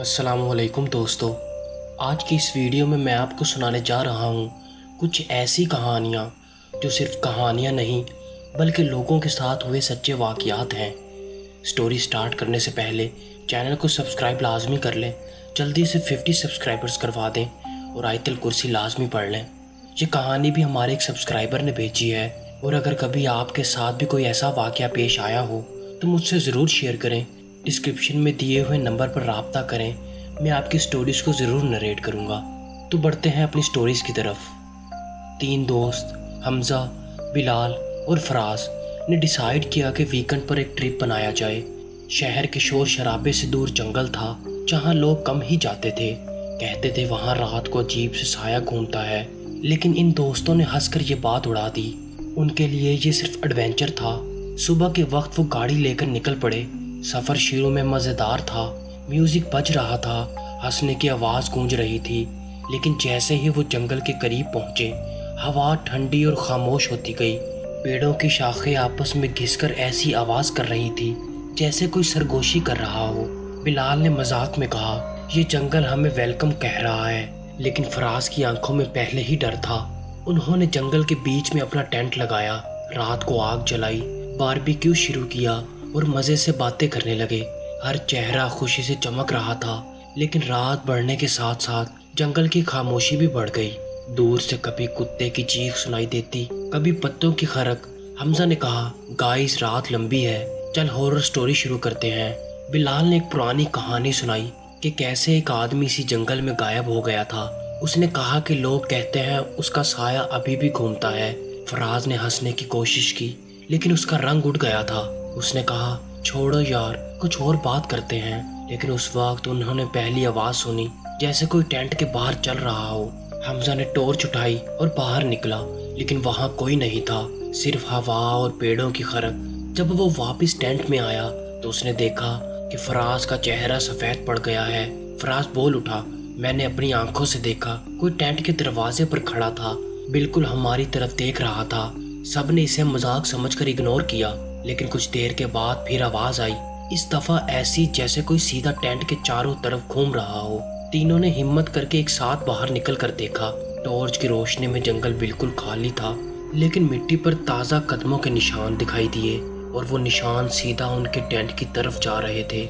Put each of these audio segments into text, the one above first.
अस्सलाम वालेकुम दोस्तों। आज की इस वीडियो में मैं आपको सुनाने जा रहा हूँ कुछ ऐसी कहानियाँ जो सिर्फ कहानियाँ नहीं बल्कि लोगों के साथ हुए सच्चे वाक़यात हैं। स्टोरी स्टार्ट करने से पहले चैनल को सब्सक्राइब लाजमी कर लें, जल्दी से 50 सब्सक्राइबर्स करवा दें और आयतल कुर्सी लाजमी पढ़ लें। ये कहानी भी हमारे एक सब्सक्राइबर ने भेजी है और अगर कभी आपके साथ भी कोई ऐसा वाक़या पेश आया हो तो मुझसे ज़रूर शेयर करें। डिस्क्रिप्शन में दिए हुए नंबर पर राब्ता करें, मैं आपकी स्टोरीज़ को ज़रूर नरेट करूँगा। तो बढ़ते हैं अपनी स्टोरीज़ की तरफ। 3 दोस्त हमज़ा, बिलाल और फराज ने डिसाइड किया कि वीकेंड पर एक ट्रिप बनाया जाए। शहर के शोर शराबे से दूर जंगल था जहाँ लोग कम ही जाते थे। कहते थे वहाँ रात को अजीब से साया घूमता है, लेकिन इन दोस्तों ने हंसकर ये बात उड़ा दी। उनके लिए ये सिर्फ एडवेंचर था। सुबह के वक्त वो गाड़ी लेकर निकल पड़े। सफ़र शुरू में मज़ेदार था, म्यूज़िक बज रहा था, हंसने की आवाज़ गूंज रही थी। लेकिन जैसे ही वो जंगल के करीब पहुँचे, हवा ठंडी और खामोश होती गई। पेड़ों की शाखें आपस में घिसकर ऐसी आवाज़ कर रही थी जैसे कोई सरगोशी कर रहा हो। बिलाल ने मजाक में कहा, ये जंगल हमें वेलकम कह रहा है, लेकिन फराज की आंखों में पहले ही डर था। उन्होंने जंगल के बीच में अपना टेंट लगाया, रात को आग जलाई, बारबेक्यू शुरू किया और मज़े से बातें करने लगे। हर चेहरा खुशी से चमक रहा था। लेकिन रात बढ़ने के साथ साथ जंगल की खामोशी भी बढ़ गई। दूर से कभी कुत्ते की चीख सुनाई देती, कभी पत्तों की खरक। हमजा ने कहा, गाइस रात लंबी है, चल हॉरर स्टोरी शुरू करते हैं। बिलाल ने एक पुरानी कहानी सुनाई कि कैसे एक आदमी इसी जंगल में गायब हो गया था। उसने कहा कि लोग कहते हैं उसका साया अभी भी घूमता है। फराज ने हंसने की कोशिश की, लेकिन उसका रंग उड़ गया था। उसने कहा, छोड़ो यार, कुछ और बात करते हैं। लेकिन उस वक्त उन्होंने पहली आवाज़ सुनी, जैसे कोई टेंट के बाहर चल रहा हो। हमजा ने टॉर्च उठाई और बाहर निकला, लेकिन वहाँ कोई नहीं था, सिर्फ हवा और पेड़ों की खरक। जब वो वापस टेंट में आया तो उसने देखा कि फराज का चेहरा सफ़ेद पड़ गया है। फराज बोल उठा, मैंने अपनी आंखों से देखा, कोई टेंट के दरवाजे पर खड़ा था, बिल्कुल हमारी तरफ देख रहा था। सब ने इसे मजाक समझकर इग्नोर किया, लेकिन कुछ देर के बाद फिर आवाज़ आई, इस दफ़ा ऐसी जैसे कोई सीधा टेंट के चारों तरफ घूम रहा हो। तीनों ने हिम्मत करके एक साथ बाहर निकल कर देखा। टॉर्च की रोशनी में जंगल बिल्कुल खाली था, लेकिन मिट्टी पर ताज़ा कदमों के निशान दिखाई दिए और वो निशान सीधा उनके टेंट की तरफ जा रहे थे।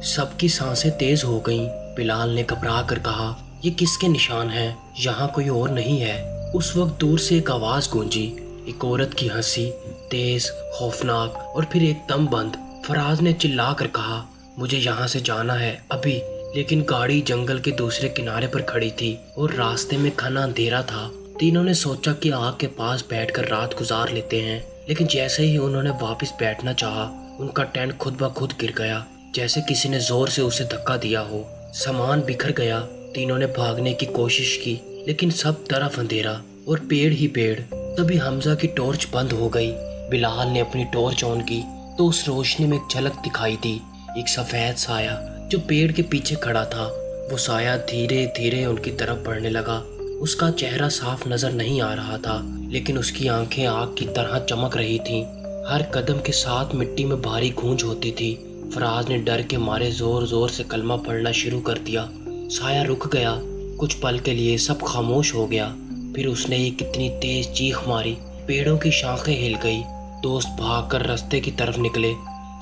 सबकी सांसें तेज हो गईं। बिलाल ने घबरा कर कहा, ये किसके निशान हैं? यहाँ कोई और नहीं है। उस वक्त दूर से एक आवाज़ गूंजी, एक औरत की हंसी, तेज, खौफनाक और फिर एकदम बंद। फराज ने चिल्ला कर कहा, मुझे यहाँ से जाना है अभी। लेकिन गाड़ी जंगल के दूसरे किनारे पर खड़ी थी और रास्ते में घना अंधेरा था। तीनों ने सोचा कि आग के पास बैठकर रात गुजार लेते हैं, लेकिन जैसे ही उन्होंने वापस बैठना चाहा, उनका टेंट खुद ब खुद गिर गया, जैसे किसी ने जोर से उसे धक्का दिया हो। सामान बिखर गया। तीनों ने भागने की कोशिश की, लेकिन सब तरफ अंधेरा और पेड़ ही पेड़। तभी हमजा की टॉर्च बंद हो गई। बिलाल ने अपनी टॉर्च ऑन की तो उस रोशनी में एक झलक दिखाई दी, एक सफ़ेद साया जो पेड़ के पीछे खड़ा था। वो साया धीरे धीरे उनकी तरफ बढ़ने लगा। उसका चेहरा साफ नजर नहीं आ रहा था, लेकिन उसकी आंखें आग की तरह चमक रही थीं। हर कदम के साथ मिट्टी में भारी गूंज होती थी। फराज ने डर के मारे जोर जोर से कलमा पढ़ना शुरू कर दिया। साया रुक गया। कुछ पल के लिए सब खामोश हो गया। फिर उसने एक कितनी तेज चीख मारी, पेड़ों की शाखें हिल गई। दोस्त भागकर रास्ते की तरफ निकले।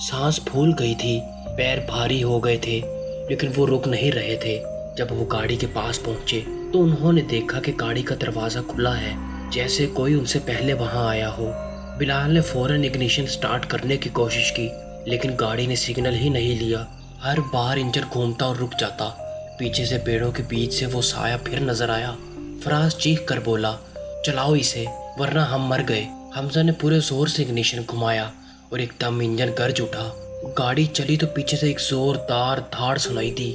सांस फूल गई थी, पैर भारी हो गए थे, लेकिन वो रुक नहीं रहे थे। जब वो गाड़ी के पास पहुंचे तो उन्होंने देखा कि गाड़ी का दरवाज़ा खुला है, जैसे कोई उनसे पहले वहां आया हो। बिलाल ने फौरन इग्निशन स्टार्ट करने की कोशिश की, लेकिन गाड़ी ने सिग्नल ही नहीं लिया। हर बार इंजन घूमता और रुक जाता। पीछे से पेड़ों के बीच से वो साया फिर नजर आया। फराज चीख कर बोला, चलाओ इसे वरना हम मर गए। हमजा ने पूरे जोर से इग्निशन घुमाया और एकदम इंजन गरज उठा। गाड़ी चली तो पीछे से एक जोरदार धाड़ सुनाई दी,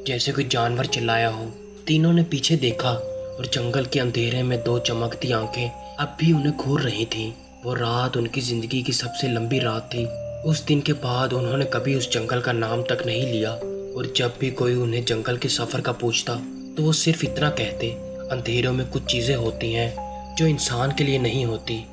जैसे कोई जानवर चिल्लाया हो। तीनों ने पीछे देखा और जंगल के अंधेरे में 2 चमकती आंखें अब भी उन्हें घूर रही थीं। वो रात उनकी जिंदगी की सबसे लंबी रात थी। उस दिन के बाद उन्होंने कभी उस जंगल का नाम तक नहीं लिया, और जब भी कोई उन्हें जंगल के सफ़र का पूछता तो वो सिर्फ इतना कहते, अंधेरों में कुछ चीज़ें होती हैं जो इंसान के लिए नहीं होती।